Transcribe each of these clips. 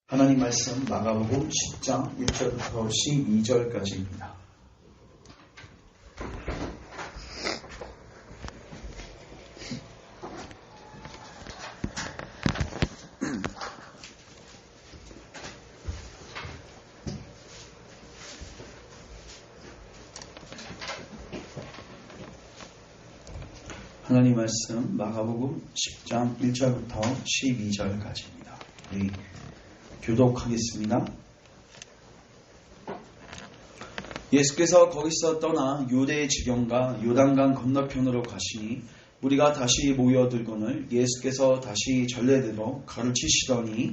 하나님 말씀 마가복음 10장 1절부터 12절까지입니다. 하나님 말씀 마가복음 10장 1절부터 12절까지입니다. 우리 교독하겠습니다. 예수께서 거기서 떠나 유대의 지경과 요단강 건너편으로 가시니 우리가 다시 모여들거늘 예수께서 다시 전례대로 가르치시더니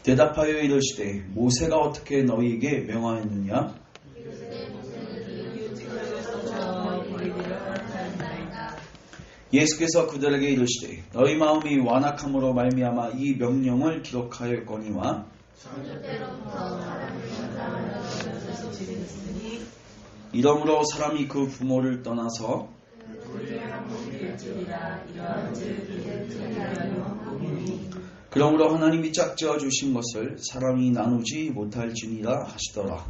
대답하여 이르시되 모세가 어떻게 너희에게 명하였느냐? 예수께서 그들에게 이르시되 너희 마음이 완악함으로 말미암아 이 명령을 기록하였거니와 이러므로 사람이 그 부모를 떠나서 그러므로 하나님이 짝지어 주신 것을 사람이 나누지 못할지니라 하시더라.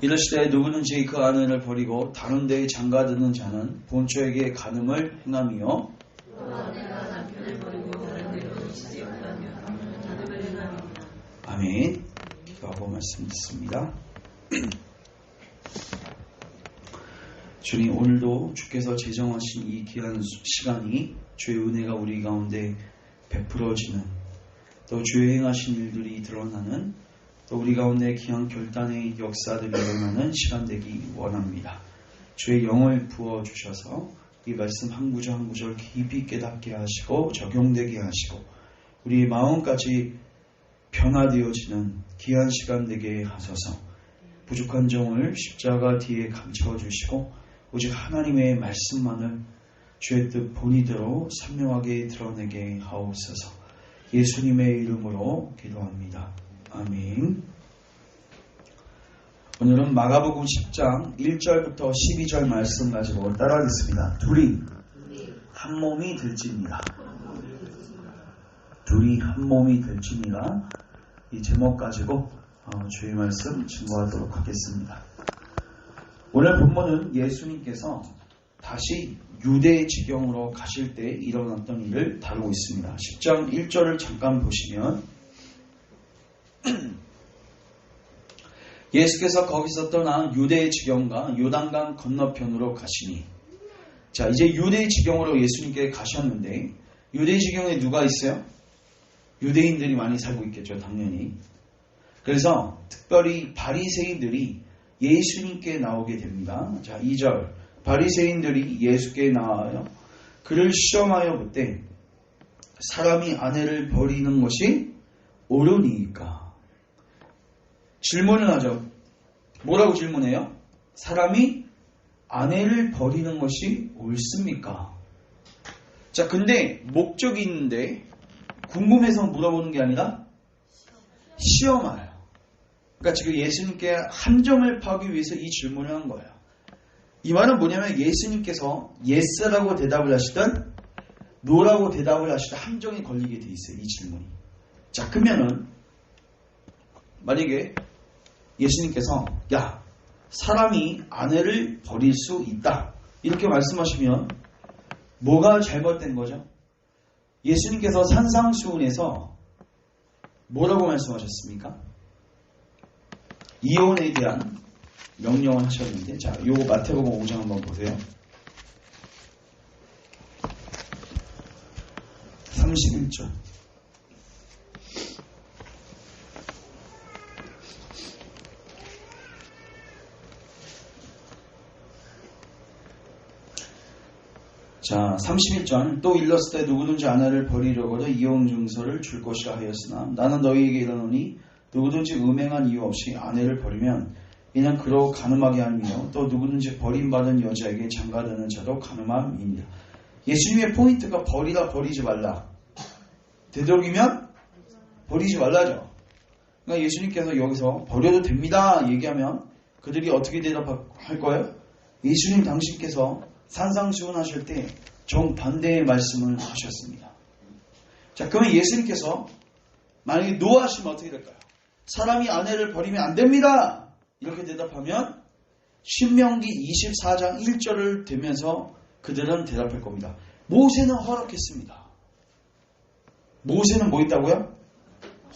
이르시되 누구든지 그 아내를 버리고 다른 데에 장가드는 자는 본처에게 간음을 행하며 아멘. 기도하고 말씀 듣습니다. 주님, 오늘도 주께서 제정하신 이 귀한 시간이 주의 은혜가 우리 가운데 베풀어지는, 또 주의 행하신 일들이 드러나는, 또 우리 가운데 귀한 결단의 역사들이 일어나는 시간 되기 원합니다. 주의 영을 부어주셔서 이 말씀 한 구절 한 구절 깊이 깨닫게 하시고 적용되게 하시고 우리의 마음까지 변화되어지는 귀한 시간 되게 하소서. 부족한 점을 십자가 뒤에 감춰주시고 오직 하나님의 말씀만을 주의 뜻 본의대로 선명하게 드러내게 하옵소서. 예수님의 이름으로 기도합니다. 아멘. 오늘은 마가복음 10장 1절부터 12절 말씀 가지고 따라하겠습니다. 둘이 한 몸이 될지니라. 둘이 한 몸이 될지니라. 이 제목 가지고 주의 말씀 증거하도록 하겠습니다. 오늘 본문은 예수님께서 다시 유대 지경으로 가실 때 일어났던 일을 다루고 있습니다. 10장 1절을 잠깐 보시면 예수께서 거기서 떠나 유대의 지경과 요단강 건너편으로 가시니, 자, 이제 유대의 지경으로 예수님께 가셨는데 유대의 지경에 누가 있어요? 유대인들이 많이 살고 있겠죠, 당연히. 그래서 특별히 바리새인들이 예수님께 나오게 됩니다. 자, 2절 바리새인들이 예수께 나와요. 그를 시험하여 묻되 사람이 아내를 버리는 것이 옳으니까. 질문을 하죠. 뭐라고 질문해요? 사람이 아내를 버리는 것이 옳습니까? 자, 근데 목적이 있는데 궁금해서 물어보는 게 아니라 시험하요. 그러니까 지금 예수님께 함정을 파기 위해서 이 질문을 한 거예요. 이 말은 뭐냐면 예수님께서 yes라고 대답을 하시든 no라고 대답을 하시든 함정이 걸리게 돼 있어요, 이 질문이. 자, 그러면은 만약에 예수님께서 야, 사람이 아내를 버릴 수 있다 이렇게 말씀하시면 뭐가 잘못된 거죠? 예수님께서 산상수훈에서 뭐라고 말씀하셨습니까? 이혼에 대한 명령을 하셨는데, 자, 요거 마태복음 5장 한번 보세요. 31절. 자, 31절. 또 일렀을 때 누구든지 아내를 버리려거든 이혼 증서를 줄 것이라 하였으나 나는 너희에게 이르노니 누구든지 음행한 이유 없이 아내를 버리면 이는 그로 간음하게 함이요 또 누구든지 버림받은 여자에게 장가드는 자도 간음함이니라. 예수님의 포인트가 버리다, 버리지 말라. 되도록이면 버리지 말라죠. 그러니까 예수님께서 여기서 버려도 됩니다 얘기하면 그들이 어떻게 대답할 거예요? 예수님 당신께서 산상수훈하실 때 정반대의 말씀을 하셨습니다. 자, 그러면 예수님께서 만약에 노하시면 어떻게 될까요? 사람이 아내를 버리면 안 됩니다. 이렇게 대답하면 신명기 24장 1절을 대면서 그들은 대답할 겁니다. 모세는 허락했습니다. 모세는 뭐 있다고요?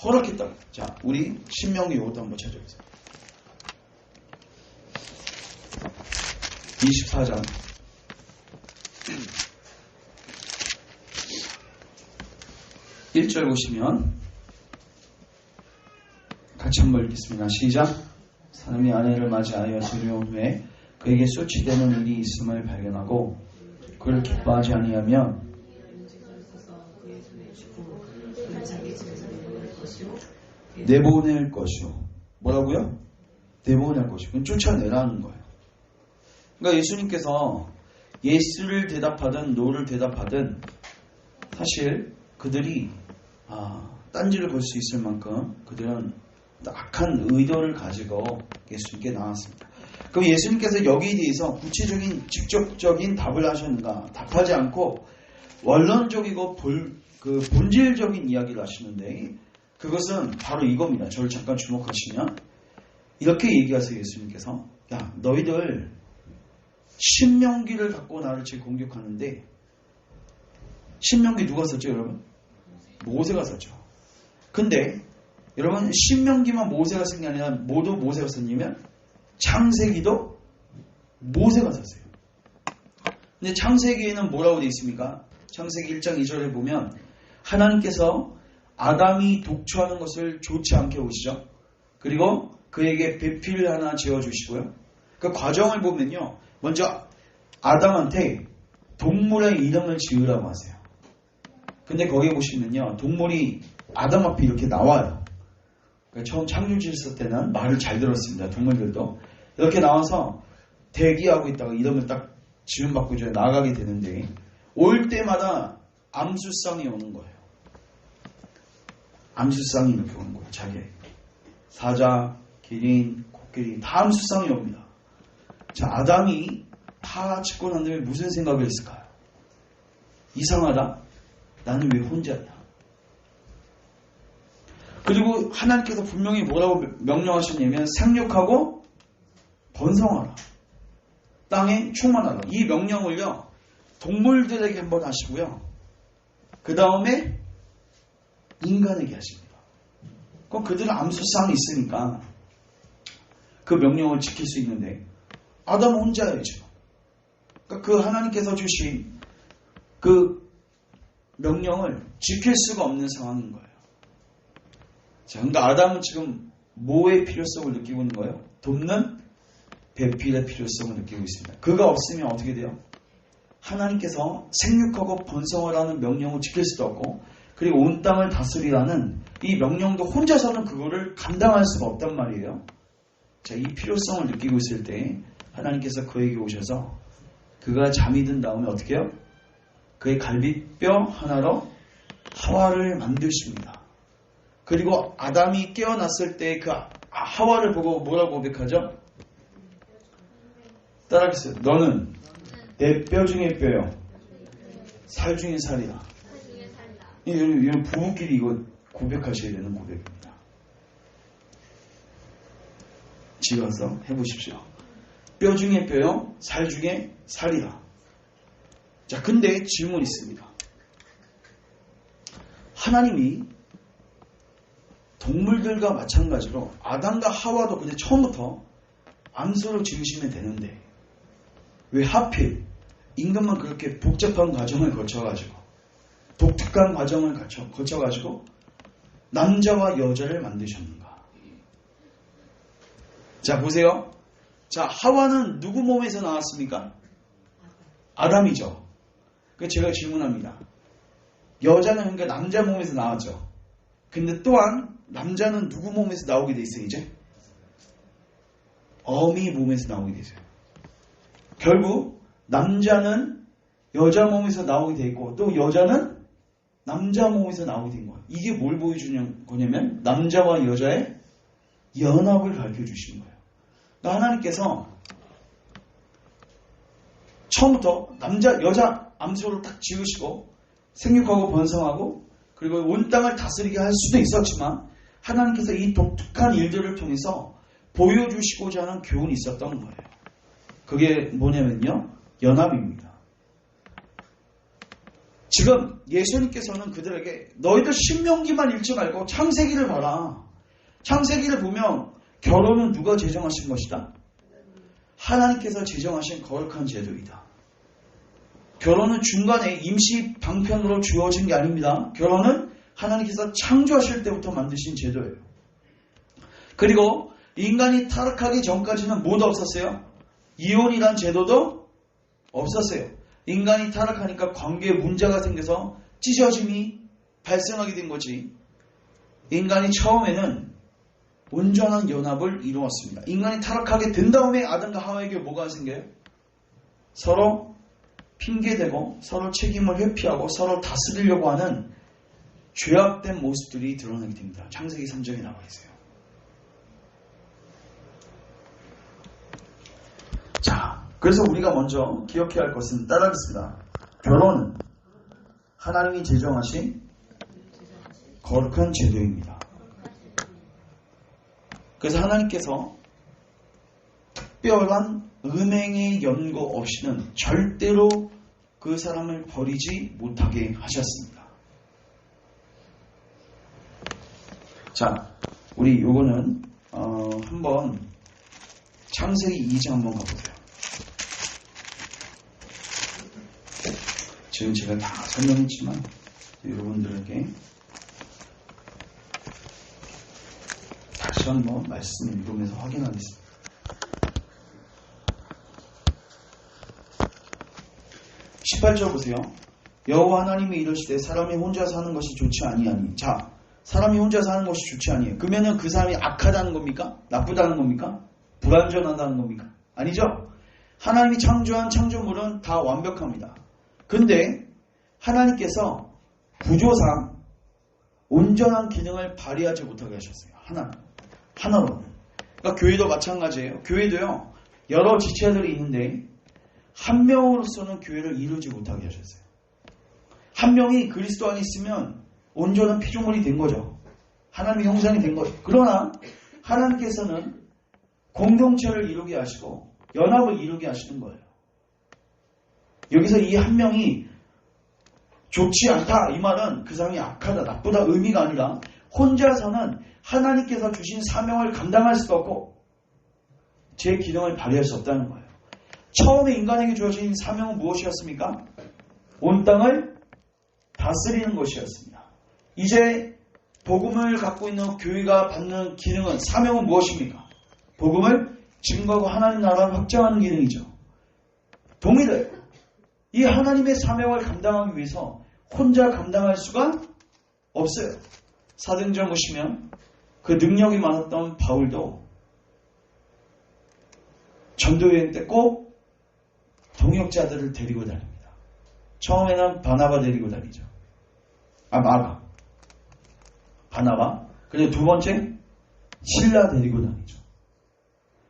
허락했다고. 자, 우리 신명기 이것도 한번 찾아보세요. 24장 1절 보시면 같이 한번 읽겠습니다. 시작. 사람이 아내를 맞이하여 데려온 후에 그에게 수치되는 일이 있음을 발견하고 그를 기뻐하지 아니하면 내보낼 것이요. 뭐라고요? 내보낼 것이요. 그건 쫓아내라는 거예요. 그러니까 예수님께서 예스를 대답하든 노를 대답하든 사실 그들이 딴지를 걸 수 있을 만큼 그들은 악한 의도를 가지고 예수님께 나왔습니다. 그럼 예수님께서 여기에 대해서 구체적인 직접적인 답을 하셨는가? 답하지 않고 원론적이고 본질적인 이야기를 하시는데 그것은 바로 이겁니다. 저를 잠깐 주목하시면 이렇게 얘기하세요. 예수님께서 야 너희들 신명기를 갖고 나를 지금 공격하는데 신명기 누가 썼죠 여러분? 모세가 썼죠. 근데 여러분 신명기만 모세가 쓴 게 아니라 모두 모세가 썼냐면 창세기도 모세가 썼어요. 근데 창세기에는 뭐라고 되어 있습니까? 창세기 1장 2절에 보면 하나님께서 아담이 독초하는 것을 좋지 않게 보시죠. 그리고 그에게 배필 하나 지어주시고요. 그 과정을 보면요. 먼저 아담한테 동물의 이름을 지으라고 하세요. 근데 거기 보시면요. 동물이 아담 앞에 이렇게 나와요. 그러니까 처음 창조 지었을 때는 말을 잘 들었습니다. 동물들도. 이렇게 나와서 대기하고 있다가 이름을 딱 지음받고 이제 나가게 되는데 올 때마다 암수쌍이 오는 거예요. 암수쌍이 이렇게 오는 거예요. 자기 사자, 기린, 코끼리 다 암수쌍이 옵니다. 자, 아담이 다 짓고 난 다음에 무슨 생각을 했을까요? 이상하다. 나는 왜 혼자냐? 그리고 하나님께서 분명히 뭐라고 명령하셨냐면 생육하고 번성하라. 땅에 충만하라. 이 명령을요. 동물들에게 한번 하시고요. 그 다음에 인간에게 하십니다. 그럼 그들은 암수쌍이 있으니까 그 명령을 지킬 수 있는데 아담 혼자예요. 그러니까 그 하나님께서 주신 그 명령을 지킬 수가 없는 상황인 거예요. 자, 그러니까 아담은 지금 뭐의 필요성을 느끼고 있는 거예요? 돕는 배필의 필요성을 느끼고 있습니다. 그가 없으면 어떻게 돼요? 하나님께서 생육하고 번성을 하는 명령을 지킬 수도 없고 그리고 온 땅을 다스리라는 이 명령도 혼자서는 그거를 감당할 수가 없단 말이에요. 자, 이 필요성을 느끼고 있을 때 하나님께서 그에게 오셔서 그가 잠이 든 다음에 어떻게 해요? 그의 갈비뼈 하나로 하와를 만드십니다. 그리고 아담이 깨어났을 때 그 하와를 보고 뭐라고 고백하죠? 따라하겠어요. 너는 내 뼈 중에 뼈요. 살 중에 살이다. 이런 부부끼리 이거 고백하셔야 되는 고백입니다. 집에 가서 해보십시오. 뼈 중에 뼈요. 살 중에 살이다. 자, 근데 질문이 있습니다. 하나님이 동물들과 마찬가지로 아담과 하와도 근데 처음부터 암수로 지으시면 되는데 왜 하필 인간만 그렇게 복잡한 과정을 거쳐가지고 독특한 과정을 거쳐가지고 남자와 여자를 만드셨는가? 자, 보세요. 자, 하와는 누구 몸에서 나왔습니까? 아담이죠. 그래서 제가 질문합니다. 여자는 그러니까 남자 몸에서 나왔죠. 근데 또한 남자는 누구 몸에서 나오게 돼 있어요, 이제? 어미 몸에서 나오게 되죠. 결국 남자는 여자 몸에서 나오게 돼 있고 또 여자는 남자 몸에서 나오게 된 거예요. 이게 뭘 보여주는 거냐면 남자와 여자의 연합을 가르쳐 주시는 거예요. 그러니까 하나님께서 처음부터 남자, 여자 암소를 딱 지으시고 생육하고 번성하고 그리고 온 땅을 다스리게 할 수도 있었지만 하나님께서 이 독특한 일들을 통해서 보여주시고자 하는 교훈이 있었던 거예요. 그게 뭐냐면요. 연합입니다. 지금 예수님께서는 그들에게 너희들 신명기만 읽지 말고 창세기를 봐라. 창세기를 보면 결혼은 누가 제정하신 것이다? 하나님께서 제정하신 거룩한 제도이다. 결혼은 중간에 임시 방편으로 주어진 게 아닙니다. 결혼은 하나님께서 창조하실 때부터 만드신 제도예요. 그리고 인간이 타락하기 전까지는 뭐도 없었어요? 이혼이란 제도도 없었어요. 인간이 타락하니까 관계에 문제가 생겨서 찢어짐이 발생하게 된 거지. 인간이 처음에는 온전한 연합을 이루었습니다. 인간이 타락하게 된 다음에 아담과 하와에게 뭐가 생겨요? 서로 핑계대고 서로 책임을 회피하고 서로 다스리려고 하는 죄악된 모습들이 드러나게 됩니다. 창세기 3장에 나와 있어요. 자, 그래서 우리가 먼저 기억해야 할 것은 따라하겠습니다. 결혼은 하나님이 제정하신 거룩한 제도입니다. 그래서 하나님께서 특별한 음행의 연고 없이는 절대로 그 사람을 버리지 못하게 하셨습니다. 자, 우리 요거는 한번 창세기 2장 한번 가보세요. 지금 제가 다 설명했지만 여러분들에게 다시 한번 말씀 읽으면서 확인하겠습니다. 18절 보세요. 여호와 하나님이 이르시되 사람이 혼자 사는 것이 좋지 아니하니. 자, 사람이 혼자 사는 것이 좋지 아니해요. 그러면은 그 사람이 악하다는 겁니까? 나쁘다는 겁니까? 불완전하다는 겁니까? 아니죠. 하나님이 창조한 창조물은 다 완벽합니다. 근데 하나님께서 구조상 온전한 기능을 발휘하지 못하게 하셨어요. 하나로는. 그러니까 교회도 마찬가지예요. 교회도요. 여러 지체들이 있는데 한 명으로서는 교회를 이루지 못하게 하셨어요. 한 명이 그리스도 안에 있으면 온전한 피조물이 된 거죠. 하나님의 형상이 된 거죠. 그러나 하나님께서는 공동체를 이루게 하시고 연합을 이루게 하시는 거예요. 여기서 이 한 명이 좋지 않다 이 말은 그 사람이 악하다 나쁘다 의미가 아니라 혼자서는 하나님께서 주신 사명을 감당할 수도 없고 제 기능을 발휘할 수 없다는 거예요. 처음에 인간에게 주어진 사명은 무엇이었습니까? 온 땅을 다스리는 것이었습니다. 이제 복음을 갖고 있는 교회가 받는 기능은 사명은 무엇입니까? 복음을 증거하고 하나님 나라를 확장하는 기능이죠. 동일해요. 이 하나님의 사명을 감당하기 위해서 혼자 감당할 수가 없어요. 사도행전 보시면 그 능력이 많았던 바울도 전도여행 때 꼭 동역자들을 데리고 다닙니다. 처음에는 바나바 데리고 다니죠. 마가. 바나바. 그리고 두 번째 실라 데리고 다니죠.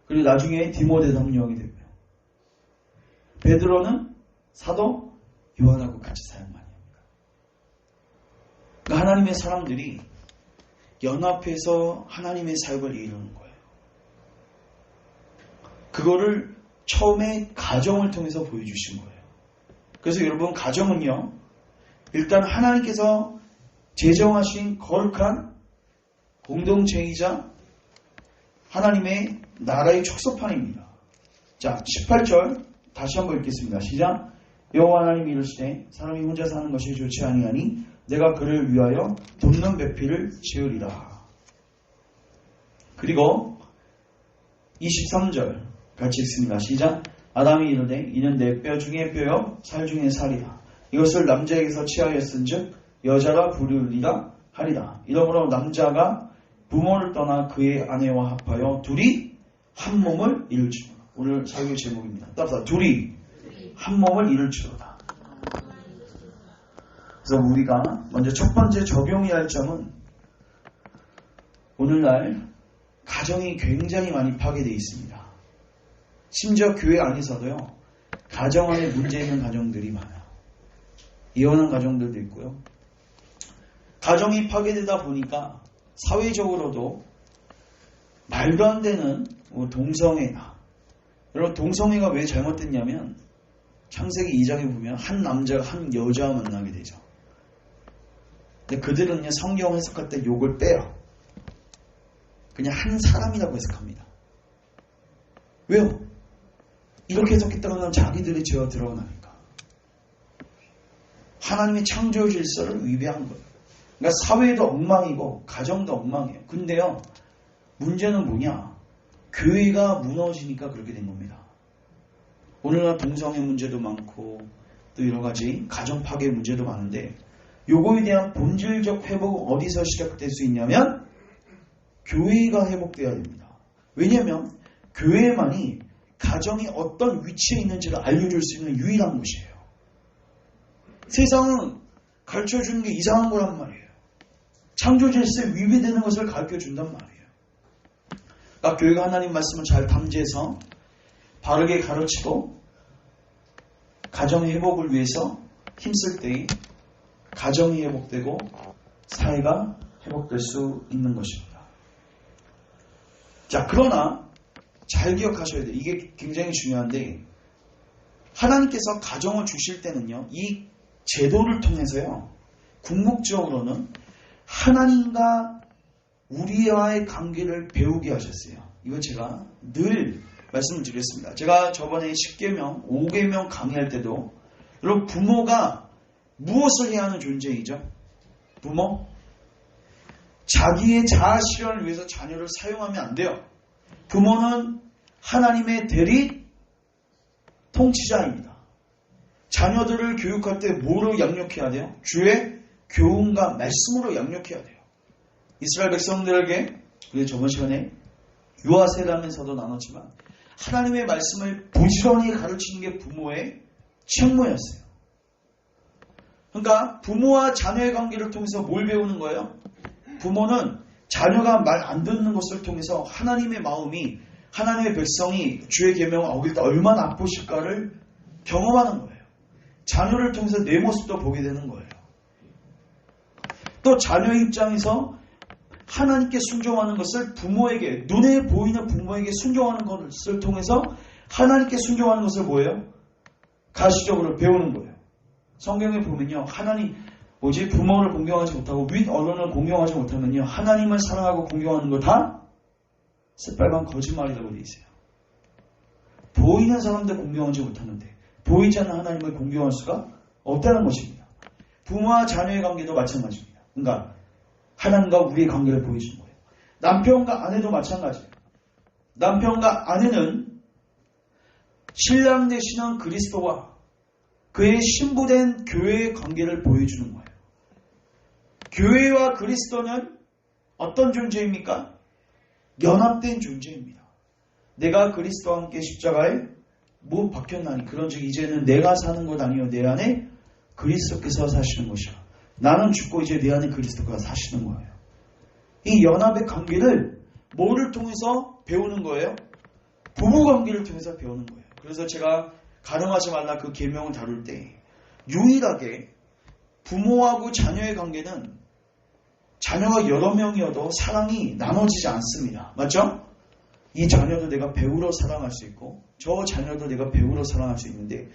그리고 나중에 디모데 성령이 되고요. 베드로는 사도 요한하고 같이 사역 많이 합니다. 그러니까 하나님의 사람들이 연합해서 하나님의 사역을 이루는 거예요. 그거를 처음에 가정을 통해서 보여주신 거예요. 그래서 여러분 가정은요. 일단 하나님께서 제정하신 거룩한 공동체이자 하나님의 나라의 축소판입니다. 자, 18절 다시 한번 읽겠습니다. 시작. 여호와 하나님이 이르시되 사람이 혼자 사는 것이 좋지 아니하니 내가 그를 위하여 돕는 배필을 지으리라. 그리고 23절 같이 읽습니다. 시작. 아담이 이르되 이는 내 뼈 중에 뼈요 살 중에 살이다. 이것을 남자에게서 취하였은즉 여자가 부르리라 하리라. 이러므로 남자가 부모를 떠나 그의 아내와 합하여 둘이 한 몸을 이룰지로다. 오늘 설교 제목입니다. 따라서 둘이 한 몸을 이룰지로다. 그래서 우리가 먼저 첫 번째 적용해야 할 점은 오늘날 가정이 굉장히 많이 파괴되어 있습니다. 심지어 교회 안에서도요. 가정 안에 문제 있는 가정들이 많아요. 이혼한 가정들도 있고요. 가정이 파괴되다 보니까 사회적으로도 말도 안 되는 동성애나 여러분 동성애가 왜 잘못됐냐면 창세기 2장에 보면 한 남자가 한 여자와 만나게 되죠. 근데 그들은요 성경 해석할 때 욕을 빼요. 그냥 한 사람이라고 해석합니다. 왜요? 이렇게 해석했다고 하면 자기들의 죄가 드러나니까. 하나님의 창조 질서를 위배한 거예요. 그러니까 사회도 엉망이고 가정도 엉망이에요. 근데요 문제는 뭐냐? 교회가 무너지니까 그렇게 된 겁니다. 오늘날 동성애 문제도 많고 또 여러 가지 가정 파괴 문제도 많은데 요거에 대한 본질적 회복은 어디서 시작될 수 있냐면 교회가 회복돼야 됩니다. 왜냐하면 교회만이 가정이 어떤 위치에 있는지를 알려줄 수 있는 유일한 곳이에요. 세상은 가르쳐주는 게 이상한 거란 말이에요. 창조 질서에 위배되는 것을 가르쳐준단 말이에요. 그러니까 교회가 하나님 말씀을 잘 담지해서 바르게 가르치고 가정의 회복을 위해서 힘쓸 때 가정이 회복되고 사회가 회복될 수 있는 것입니다. 자, 그러나 잘 기억하셔야 돼요. 이게 굉장히 중요한데 하나님께서 가정을 주실 때는요. 이 제도를 통해서요. 궁극적으로는 하나님과 우리와의 관계를 배우게 하셨어요. 이거 제가 늘 말씀을 드렸습니다. 제가 저번에 10계명, 5계명 강의할 때도 여러분 부모가 무엇을 해야 하는 존재이죠? 부모? 자기의 자아 실현을 위해서 자녀를 사용하면 안 돼요. 부모는 하나님의 대리 통치자입니다. 자녀들을 교육할 때 뭐로 양육해야 돼요? 주의 교훈과 말씀으로 양육해야 돼요. 이스라엘 백성들에게 우리 저번 시간에 유아세라면서도 나눴지만 하나님의 말씀을 부지런히 가르치는 게 부모의 책무였어요. 그러니까 부모와 자녀의 관계를 통해서 뭘 배우는 거예요? 부모는 자녀가 말 안 듣는 것을 통해서 하나님의 마음이 하나님의 백성이 주의 계명을 어길 때 얼마나 아프실까를 경험하는 거예요. 자녀를 통해서 내 모습도 보게 되는 거예요. 또 자녀의 입장에서 하나님께 순종하는 것을 부모에게 눈에 보이는 부모에게 순종하는 것을 통해서 하나님께 순종하는 것을 뭐예요? 가시적으로 배우는 거예요. 성경에 보면요. 부모를 공경하지 못하고 윗 언론을 공경하지 못하면요. 하나님을 사랑하고 공경하는 거 다 새빨간 거짓말이라고 되어 있어요. 보이는 사람들 공경하지 못하는데 보이지 않는 하나님을 공경할 수가 없다는 것입니다. 부모와 자녀의 관계도 마찬가지입니다. 그러니까 하나님과 우리의 관계를 보여주는 거예요. 남편과 아내도 마찬가지예요. 남편과 아내는 신랑 되시는 그리스도와 그의 신부된 교회의 관계를 보여주는 거예요. 교회와 그리스도는 어떤 존재입니까? 연합된 존재입니다. 내가 그리스도와 함께 십자가에 못 박혔나니 그런즉 이제는 내가 사는 것 아니요 내 안에 그리스도께서 사시는 것이야. 나는 죽고 이제 내 안에 그리스도가 사시는 거예요. 이 연합의 관계를 뭐를 통해서 배우는 거예요? 부부 관계를 통해서 배우는 거예요. 그래서 제가 가늠하지 말라 그 계명을 다룰 때 유일하게 부모하고 자녀의 관계는 자녀가 여러 명이어도 사랑이 나눠지지 않습니다. 맞죠? 이 자녀도 내가 배우러 사랑할 수 있고 저 자녀도 내가 배우러 사랑할 수 있는데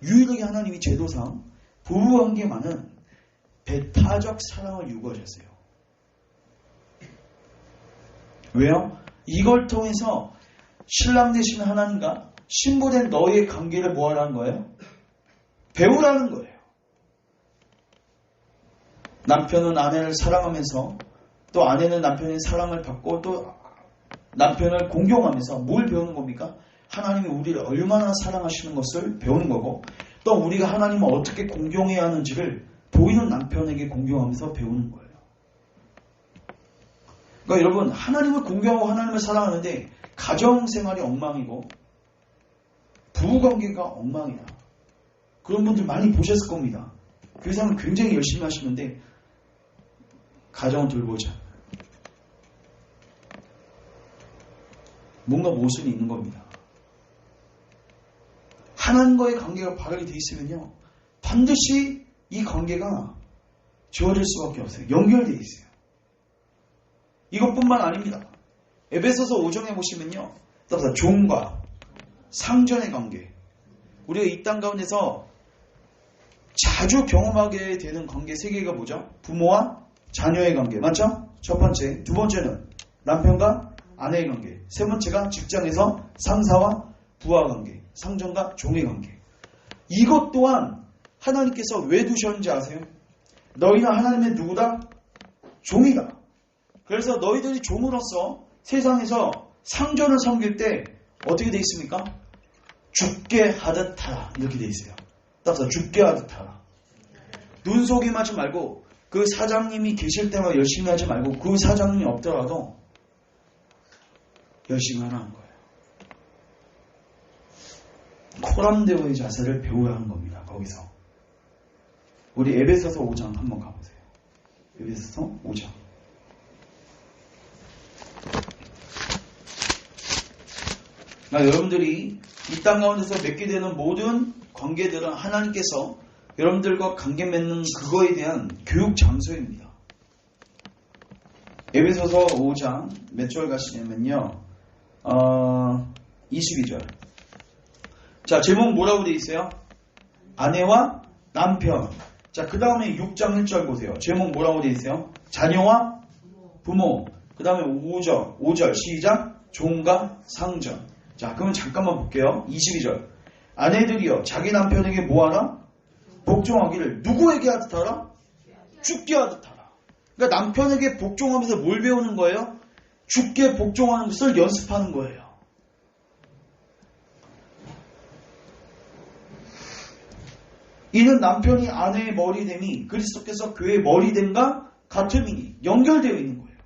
유일하게 하나님이 제도상 부부관계만은 배타적 사랑을 요구하셨어요. 왜요? 이걸 통해서 신랑 되신 하나님과 신부된 너희의 관계를 뭐하라는 거예요? 배우라는 거예요. 남편은 아내를 사랑하면서 또 아내는 남편의 사랑을 받고 또 남편을 공경하면서 뭘 배우는 겁니까? 하나님이 우리를 얼마나 사랑하시는 것을 배우는 거고 또 우리가 하나님을 어떻게 공경해야 하는지를 보이는 남편에게 공경하면서 배우는 거예요. 그러니까 여러분 하나님을 공경하고 하나님을 사랑하는데 가정생활이 엉망이고 부부관계가 엉망이야. 그런 분들 많이 보셨을 겁니다. 교회사는 굉장히 열심히 하시는데 가정을 돌보자. 뭔가 모순이 있는 겁니다. 하나님과의 관계가 바르게 돼 있으면요, 반드시 이 관계가 지워질 수밖에 없어요. 연결되어 있어요. 이것뿐만 아닙니다. 에베소서 5장에 보시면요, 종과 상전의 관계, 우리가 이 땅 가운데서 자주 경험하게 되는 관계 세 개가 뭐죠? 부모와 자녀의 관계, 맞죠? 첫 번째. 두 번째는 남편과 아내의 관계. 세 번째가 직장에서 상사와 부하 관계, 상전과 종의 관계. 이것 또한 하나님께서 왜 두셨는지 아세요? 너희는 하나님의 누구다? 종이다. 그래서 너희들이 종으로서 세상에서 상전을 섬길 때 어떻게 돼 있습니까? 죽게 하듯 하라. 이렇게 돼 있어요. 따라서 죽게 하듯 하라. 눈속임 하지 말고, 그 사장님이 계실 때만 열심히 하지 말고, 그 사장님이 없더라도 열심히 하라는 거예요. 코람데오의 자세를 배워야 하는 겁니다. 거기서 우리 에베소서 5장 한번 가보세요. 에베소서 5장. 여러분들이 이 땅 가운데서 맺게 되는 모든 관계들은 하나님께서 여러분들과 관계 맺는 그거에 대한 교육 장소입니다. 에베소서 5장 몇 절 가시냐면요, 22절. 자, 제목 뭐라고 되어 있어요? 아내와 남편. 자, 그 다음에 6장 1절 보세요. 제목 뭐라고 되어 있어요? 자녀와 부모. 그 다음에 5절 시작. 종과 상전. 자, 그러면 잠깐만 볼게요. 22절. 아내들이여 자기 남편에게 뭐하라? 복종하기를. 누구에게 하듯 하라? 죽게 하듯 하라. 그러니까 남편에게 복종하면서 뭘 배우는 거예요? 죽게 복종하는 것을 연습하는 거예요. 이는 남편이 아내의 머리됨이 그리스도께서 교회의 머리됨과 같음이니, 연결되어 있는 거예요.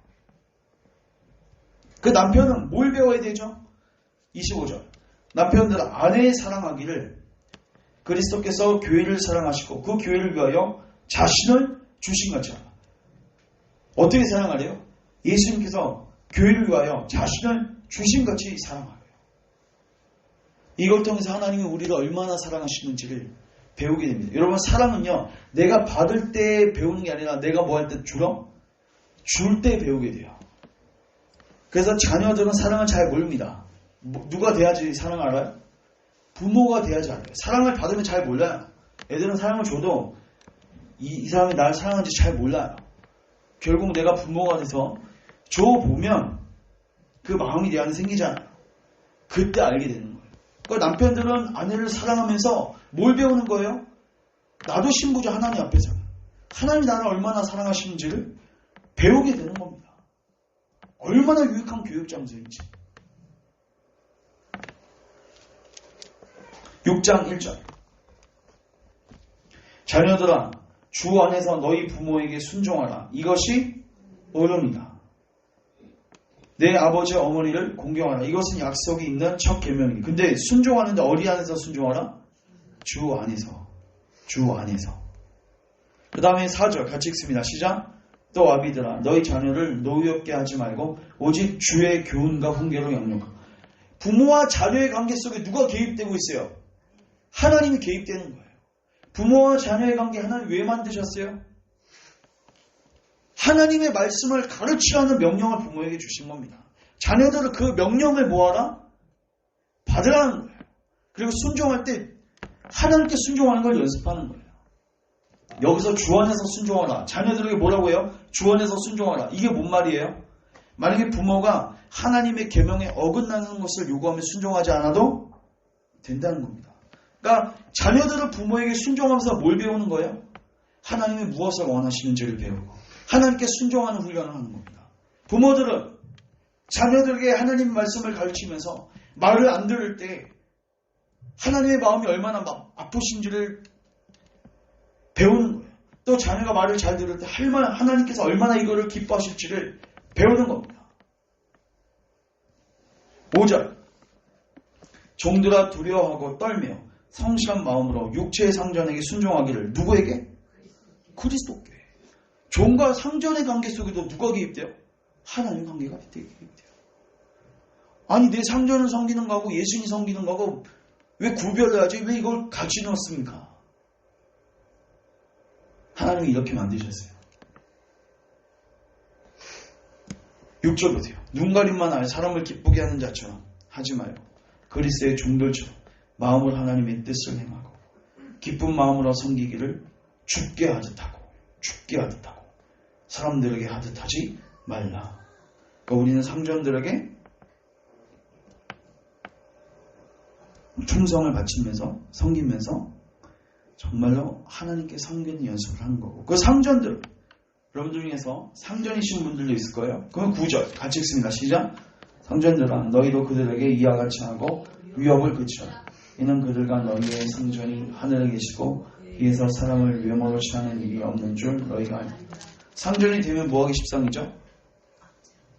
그 남편은 뭘 배워야 되죠? 25절. 남편들 아내의 사랑하기를 그리스도께서 교회를 사랑하시고 그 교회를 위하여 자신을 주신 같이 하라. 어떻게 사랑하래요? 예수님께서 교회를 위하여 자신을 주신 같이 사랑하래요. 이걸 통해서 하나님이 우리를 얼마나 사랑하시는지를 배우게 됩니다. 여러분, 사랑은요, 내가 받을 때 배우는 게 아니라 내가 뭐 할 때 줄어? 줄 때 배우게 돼요. 그래서 자녀들은 사랑을 잘 모릅니다. 누가 돼야지 사랑을 알아요? 부모가 돼야지 알아요. 사랑을 받으면 잘 몰라요. 애들은 사랑을 줘도 이 사람이 나를 사랑하는지 잘 몰라요. 결국 내가 부모가 돼서 줘보면 그 마음이 내 안에 생기잖아요. 그때 알게 되는 거예요. 그러니까 남편들은 아내를 사랑하면서 뭘 배우는 거예요? 나도 신부죠, 하나님 앞에서. 하나님이 나를 얼마나 사랑하시는지를 배우게 되는 겁니다. 얼마나 유익한 교육 장소인지. 6장 1절. 자녀들아, 주 안에서 너희 부모에게 순종하라. 이것이 옳으니라. 내 아버지 어머니를 공경하라. 이것은 약속이 있는 첫 계명이니. 근데 순종하는데 어디 안에서 순종하라? 주 안에서. 주 안에서. 그 다음에 4절 같이 읽습니다. 시작. 또 아비들아, 너희 자녀를 노엽게 하지 말고 오직 주의 교훈과 훈계로 양육하라. 부모와 자녀의 관계 속에 누가 개입되고 있어요? 하나님이 개입되는 거예요. 부모와 자녀의 관계 하나님 왜 만드셨어요? 하나님의 말씀을 가르치라는 명령을 부모에게 주신 겁니다. 자녀들은 그 명령을 뭐하라? 받으라는 거예요. 그리고 순종할 때 하나님께 순종하는 걸 연습하는 거예요. 여기서 주 안에서 순종하라. 자녀들에게 뭐라고 해요? 주 안에서 순종하라. 이게 뭔 말이에요? 만약에 부모가 하나님의 계명에 어긋나는 것을 요구하면 순종하지 않아도 된다는 겁니다. 그러니까 자녀들은 부모에게 순종하면서 뭘 배우는 거예요? 하나님이 무엇을 원하시는지를 배우고 하나님께 순종하는 훈련을 하는 겁니다. 부모들은 자녀들에게 하나님 말씀을 가르치면서 말을 안 들을 때 하나님의 마음이 얼마나 아프신지를 배우는 거예요. 또 자녀가 말을 잘 들을 때 하나님께서 얼마나 이거를 기뻐하실지를 배우는 겁니다. 5절. 종들아 두려워하고 떨며 성실한 마음으로 육체의 상전에게 순종하기를. 누구에게? 그리스도께. 종과 상전의 관계 속에도 누가 개입돼요? 하나님 관계가 개입돼요. 아니 내 상전을 섬기는 거하고 예수님 섬기는 거하고 왜 구별해야지? 왜 이걸 같이 넣었습니까? 하나님이 이렇게 만드셨어요. 6절 보세요. 눈가림만 하여 사람을 기쁘게 하는 자처럼 하지 말고 그리스도의 종들처럼 마음으로 하나님의 뜻을 행하고 기쁜 마음으로 섬기기를 죽게 하듯 하고 사람들에게 하듯 하지 말라. 그러니까 우리는 상전들에게 충성을 바치면서 섬기면서 정말로 하나님께 섬기는 연습을 하는 거고, 그 상전들, 여러분들 중에서 상전이신 분들도 있을 거예요. 그러면 9절 같이 읽습니다. 시작. 상전들아 너희도 그들에게 이와 같이 하고 위협을 그치라. 이는 그들과 너희의 상전이 하늘에 계시고 위에서 사람을 외모로 취하는 일이 없는 줄 너희가 알라. 상전이 되면 뭐하기 십상이죠?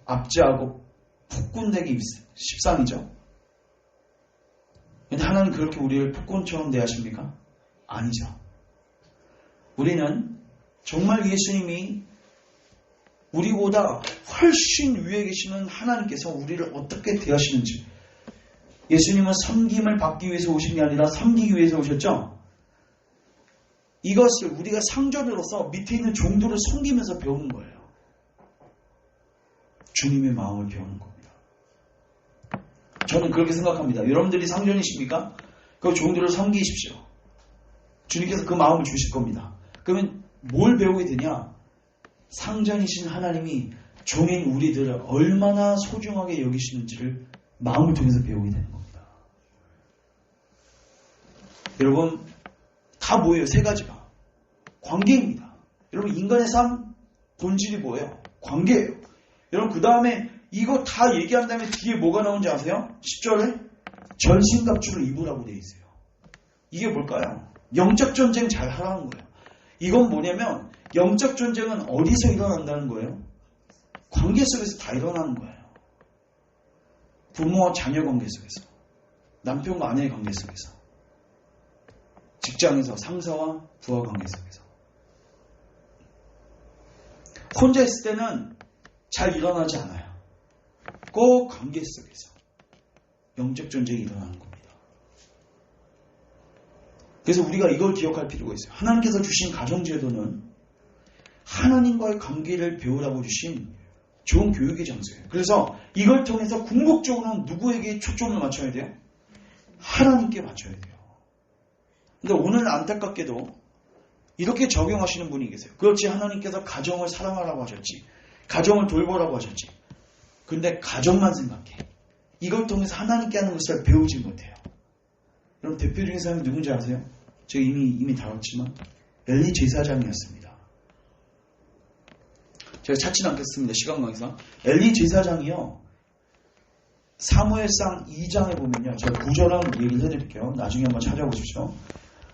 압제하고 폭군되기 십상이죠. 근데 하나님 그렇게 우리를 폭군처럼 대하십니까? 아니죠. 우리는 정말 예수님이 우리보다 훨씬 위에 계시는 하나님께서 우리를 어떻게 대하시는지, 예수님은 섬김을 받기 위해서 오신 게 아니라 섬기기 위해서 오셨죠? 이것을 우리가 상전으로서 밑에 있는 종들을 섬기면서 배우는 거예요. 주님의 마음을 배우는 겁니다. 저는 그렇게 생각합니다. 여러분들이 상전이십니까? 그 종들을 섬기십시오. 주님께서 그 마음을 주실 겁니다. 그러면 뭘 배우게 되냐? 상전이신 하나님이 종인 우리들을 얼마나 소중하게 여기시는지를 마음을 통해서 배우게 되는 겁니다. 여러분, 다 뭐예요? 세 가지가. 관계입니다. 여러분, 인간의 삶 본질이 뭐예요? 관계예요. 여러분, 그 다음에 이거 다 얘기한 다음에 뒤에 뭐가 나오는지 아세요? 10절에 전신갑주를 입으라고 되어 있어요. 이게 뭘까요? 영적 전쟁 잘 하라는 거예요. 이건 뭐냐면 영적 전쟁은 어디서 일어난다는 거예요? 관계 속에서 다 일어나는 거예요. 부모와 자녀 관계 속에서, 남편과 아내의 관계 속에서, 직장에서 상사와 부하 관계 속에서. 혼자 있을 때는 잘 일어나지 않아요. 꼭 관계 속에서 영적 전쟁이 일어나는 겁니다. 그래서 우리가 이걸 기억할 필요가 있어요. 하나님께서 주신 가정제도는 하나님과의 관계를 배우라고 주신 좋은 교육의 장소예요. 그래서 이걸 통해서 궁극적으로는 누구에게 초점을 맞춰야 돼요? 하나님께 맞춰야 돼요. 근데 오늘 안타깝게도 이렇게 적용하시는 분이 계세요. 그렇지, 하나님께서 가정을 사랑하라고 하셨지, 가정을 돌보라고 하셨지. 근데 가정만 생각해. 이걸 통해서 하나님께 하는 것을 배우지 못해요. 여러분, 대표적인 사람이 누군지 아세요? 제가 이미 다뤘지만 엘리 제사장이었습니다. 제가 찾지는 않겠습니다. 시간 관계상. 엘리 제사장이요, 사무엘상 2장에 보면요, 제가 구절은 얘기를 해드릴게요. 나중에 한번 찾아보십시오.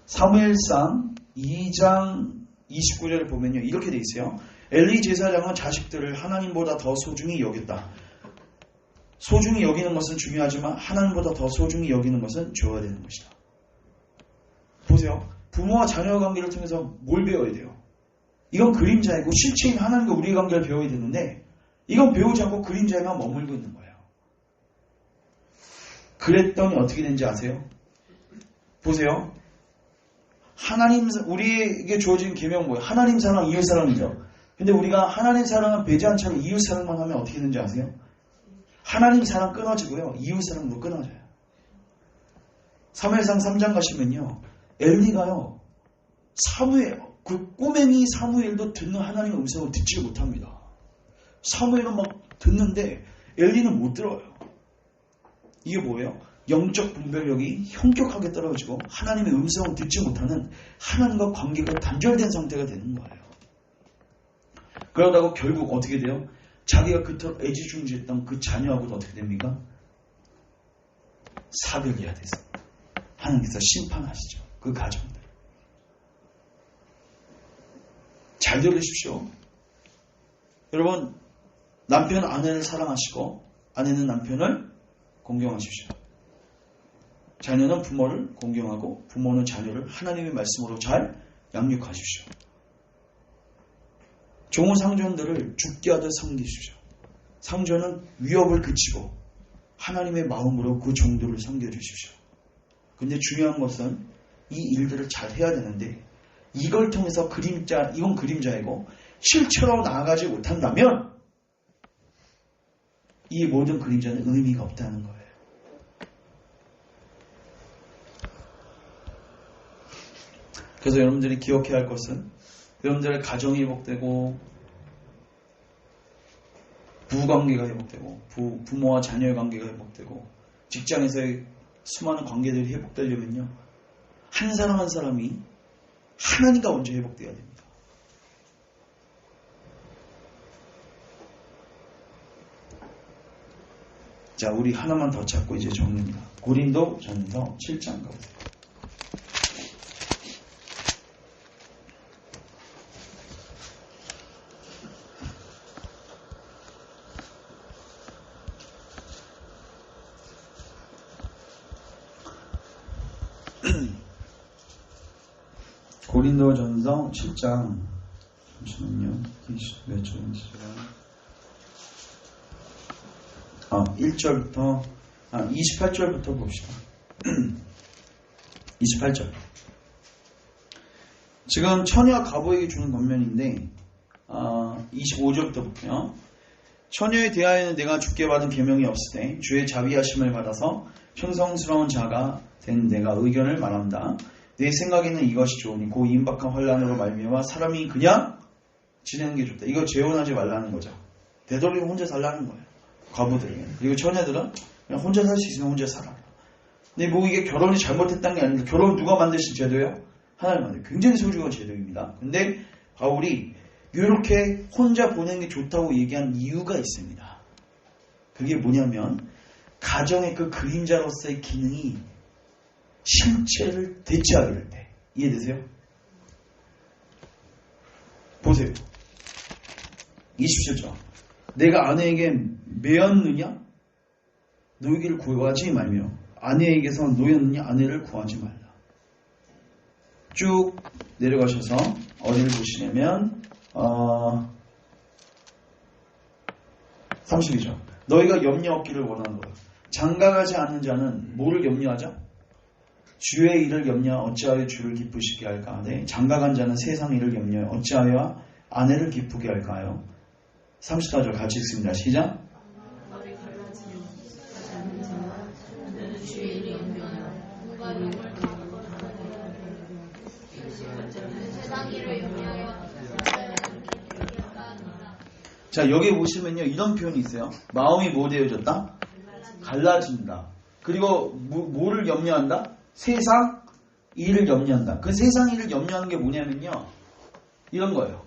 사무엘상 2장 29절을 보면요, 이렇게 돼 있어요. 엘리 제사장은 자식들을 하나님보다 더 소중히 여겼다. 소중히 여기는 것은 중요하지만 하나님보다 더 소중히 여기는 것은 줘야 되는 것이다. 보세요. 부모와 자녀 관계를 통해서 뭘 배워야 돼요? 이건 그림자이고 실체인 하나님과 우리의 관계를 배워야 되는데 이건 배우지 않고 그림자에만 머물고 있는 거예요. 그랬더니 어떻게 된지 아세요? 보세요. 하나님, 우리에게 주어진 계명은 뭐예요? 하나님 사랑, 이웃 사랑이죠. 근데 우리가 하나님 사랑은 배제한 채로 이웃 사랑만 하면 어떻게 되는지 아세요? 하나님 사랑 끊어지고요, 이웃 사랑도 끊어져요. 사무엘상 3장 가시면요, 엘리가요, 그 꼬맹이 사무엘도 듣는 하나님의 음성을 듣지 못합니다. 사무엘은 막 듣는데 엘리는 못 들어요. 이게 뭐예요? 영적 분별력이 현격하게 떨어지고 하나님의 음성을 듣지 못하는, 하나님과 관계가 단절된 상태가 되는 거예요. 그러다가 결국 어떻게 돼요? 자기가 그토록 애지중지했던 그 자녀하고도 어떻게 됩니까? 사별해야 됐습니다. 하나님께서 심판하시죠. 그 가정들. 잘 들으십시오. 여러분, 남편은 아내를 사랑하시고 아내는 남편을 공경하십시오. 자녀는 부모를 공경하고 부모는 자녀를 하나님의 말씀으로 잘 양육하십시오. 종은 상전들을 죽게 하듯 섬기십시오. 상전은 위협을 그치고 하나님의 마음으로 그 종들을 섬겨주십시오. 근데 중요한 것은 이 일들을 잘 해야 되는데 이걸 통해서 이건 그림자이고 실체로 나아가지 못한다면 이 모든 그림자는 의미가 없다는 거예요. 그래서 여러분들이 기억해야 할 것은 여러분들의 가정이 회복되고 부관계가 회복되고 부모와 자녀의 관계가 회복되고 직장에서의 수많은 관계들이 회복되려면요. 한 사람 한 사람이 하나님과 먼저 회복되어야 됩니다. 자, 우리 하나만 더 찾고 이제 정리합니다. 고린도전서 7장 가보세요. 고린도전서 7장 잠시만요. 몇 절인지 1절부터 28절부터 봅시다. 28절. 지금 처녀와 갑오에게 주는 권면인데 25절부터 볼게요. 처녀에 대하여는 내가 주께 받은 계명이 없을 때 주의 자비하심을 받아서 평성스러운 자가 된 내가 의견을 말한다. 내 생각에는 이것이 좋으니 그 임박한 환난으로 말미암아 사람이 그냥 지내는 게 좋다. 이거 재혼하지 말라는 거죠. 되도록이면 혼자 살라는 거예요. 과부들에게. 그리고 처녀들은 그냥 혼자 살 수 있으면 혼자 살아라. 근데 뭐 이게 결혼이 잘못했다는 게 아닙니다. 결혼 누가 만드신 제도예요? 하나님 만든 굉장히 소중한 제도입니다. 근데 바울이 이렇게 혼자 보내는 게 좋다고 얘기한 이유가 있습니다. 그게 뭐냐면 가정의 그 그림자로서의 기능이 실체를 대체하게 될 때. 이해되세요? 보세요. 27절. 내가 아내에게 매였느냐? 노이기를 구하지 말며 아내에게서 노였느냐? 아내를 구하지 말라. 쭉 내려가셔서 어디를 보시냐면 32절. 너희가 염려 없기를 원하는 거야. 장가가지 않는 자는 뭐를 염려하죠? 주의 일을 염려 어찌하여 주를 기쁘시게 할까 하되 장가간 자는 세상 일을 염려 어찌하여 아내를 기쁘게 할까요? 34절 같이 읽습니다. 시작. 자, 여기 보시면요 이런 표현이 있어요. 마음이 뭐 되어졌다? 갈라진다. 그리고 뭐를 염려한다? 세상 일을 염려한다. 그 세상 일을 염려하는 게 뭐냐면요. 이런 거예요.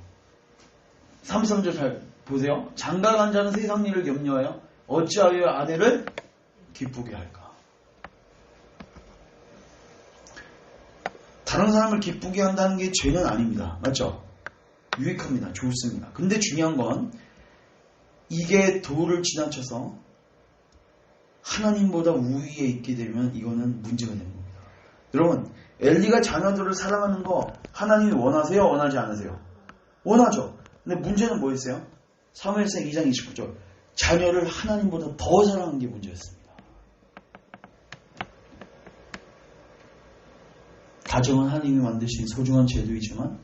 33절 잘 보세요. 장가간 자는 세상 일을 염려하여 어찌하여 아내를 기쁘게 할까. 다른 사람을 기쁘게 한다는 게 죄는 아닙니다. 맞죠? 유익합니다. 좋습니다. 근데 중요한 건 이게 도를 지나쳐서 하나님보다 우위에 있게 되면 이거는 문제가 되는 겁니다. 여러분, 엘리가 자녀들을 사랑하는 거 하나님이 원하세요? 원하지 않으세요? 원하죠. 근데 문제는 뭐였어요? 사무엘상 2장 29절. 자녀를 하나님보다 더 사랑하는 게 문제였습니다. 가정은 하나님이 만드신 소중한 제도이지만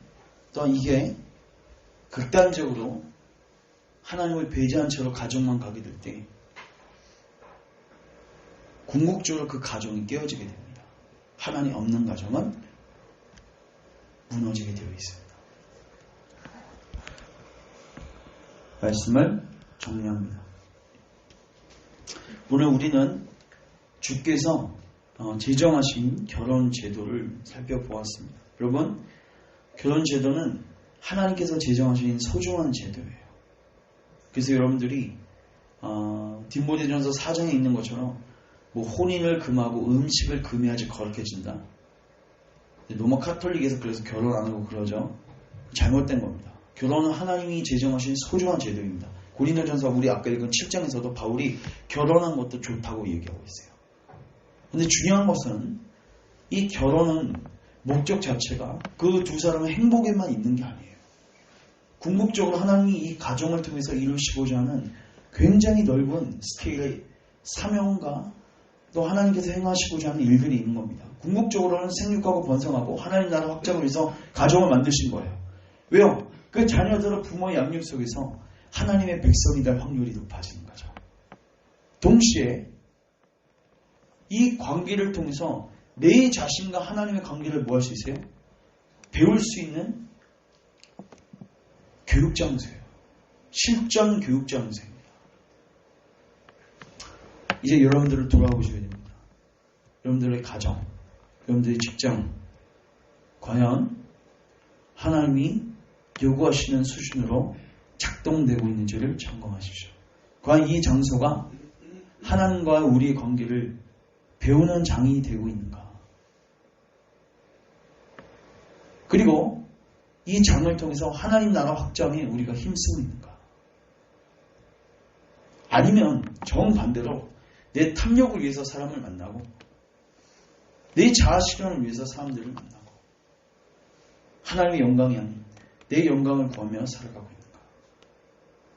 또 이게 극단적으로 하나님을 배제한 채로 가정만 가게 될 때 궁극적으로 그 가정이 깨어지게 됩니다. 하나님 없는 가정은 무너지게 되어 있습니다. 말씀을 정리합니다. 오늘 우리는 주께서 제정하신 결혼 제도를 살펴보았습니다. 여러분, 결혼 제도는 하나님께서 제정하신 소중한 제도예요. 그래서 여러분들이 디모데전서 4장에 있는 것처럼 뭐 혼인을 금하고 음식을 금해야지 거룩해진다. 로마 카톨릭에서 그래서 결혼 안 하고 그러죠. 잘못된 겁니다. 결혼은 하나님이 제정하신 소중한 제도입니다. 고린도전서 우리 아까 읽은 7장에서도 바울이 결혼한 것도 좋다고 얘기하고 있어요. 근데 중요한 것은 이 결혼은 목적 자체가 그 두 사람의 행복에만 있는 게 아니에요. 궁극적으로 하나님이 이 가정을 통해서 이루시고자 하는 굉장히 넓은 스케일의 사명과 또 하나님께서 행하시고자 하는 일들이 있는 겁니다. 궁극적으로는 생육하고 번성하고 하나님 나라 확장을 위해서 가정을 만드신 거예요. 왜요? 그 자녀들은 부모의 양육 속에서 하나님의 백성이 될 확률이 높아지는 거죠. 동시에 이 관계를 통해서 내 자신과 하나님의 관계를 뭐 할 수 있어요? 배울 수 있는 교육장소예요. 실전 교육장소입니다. 이제 여러분들을 돌아보셔야 됩니다. 여러분들의 가정, 여러분들의 직장, 과연 하나님이 요구하시는 수준으로 작동되고 있는지를 점검하십시오. 과연 이 장소가 하나님과 우리의 관계를 배우는 장이 되고 있는가? 그리고 이 장을 통해서 하나님 나라 확장에 우리가 힘쓰고 있는가? 아니면 정반대로 내 탐욕을 위해서 사람을 만나고 내 자아 실현을 위해서 사람들을 만나고 하나님의 영광이 아닌 내 영광을 구하며 살아가고 있는가?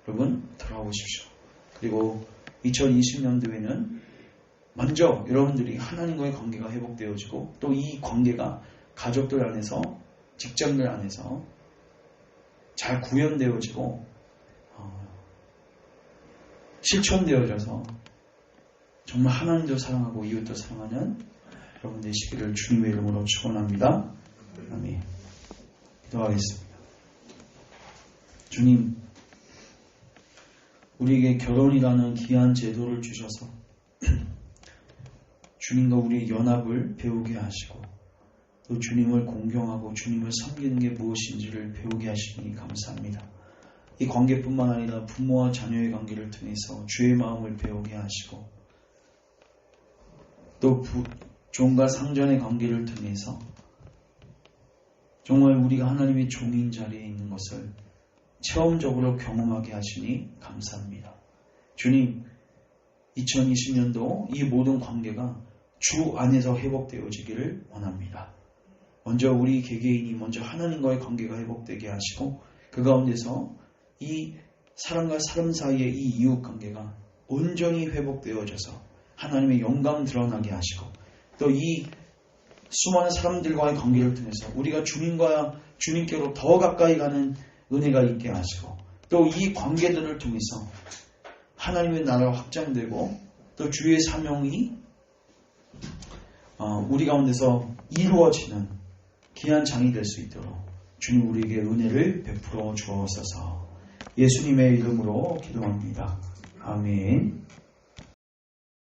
여러분 돌아보십시오. 그리고 2020년도에는 먼저 여러분들이 하나님과의 관계가 회복되어지고 또 이 관계가 가족들 안에서 직장들 안에서 잘 구현되어지고 실천되어져서 정말 하나님도 사랑하고 이웃도 사랑하는 여러분 되시기를 주님의 이름으로 축원합니다. 아멘. 기도하겠습니다. 주님, 우리에게 결혼이라는 귀한 제도를 주셔서 주님과 우리의 연합을 배우게 하시고 또 주님을 공경하고 주님을 섬기는 게 무엇인지를 배우게 하시니 감사합니다. 이 관계뿐만 아니라 부모와 자녀의 관계를 통해서 주의 마음을 배우게 하시고 또 종과 상전의 관계를 통해서 정말 우리가 하나님의 종인 자리에 있는 것을 체험적으로 경험하게 하시니 감사합니다. 주님, 2020년도 이 모든 관계가 주 안에서 회복되어지기를 원합니다. 먼저 우리 개개인이 먼저 하나님과의 관계가 회복되게 하시고 그 가운데서 이 사람과 사람 사이의 이 이웃 관계가 온전히 회복되어져서 하나님의 영광 드러나게 하시고 또 이 수많은 사람들과의 관계를 통해서 우리가 주님께로 더 가까이 가는 은혜가 있게 하시고 또 이 관계들을 통해서 하나님의 나라가 확장되고 또 주의 사명이 우리 가운데서 이루어지는 귀한 장이 될 수 있도록 주님 우리에게 은혜를 베풀어 주옵소서. 예수님의 이름으로 기도합니다. 아멘.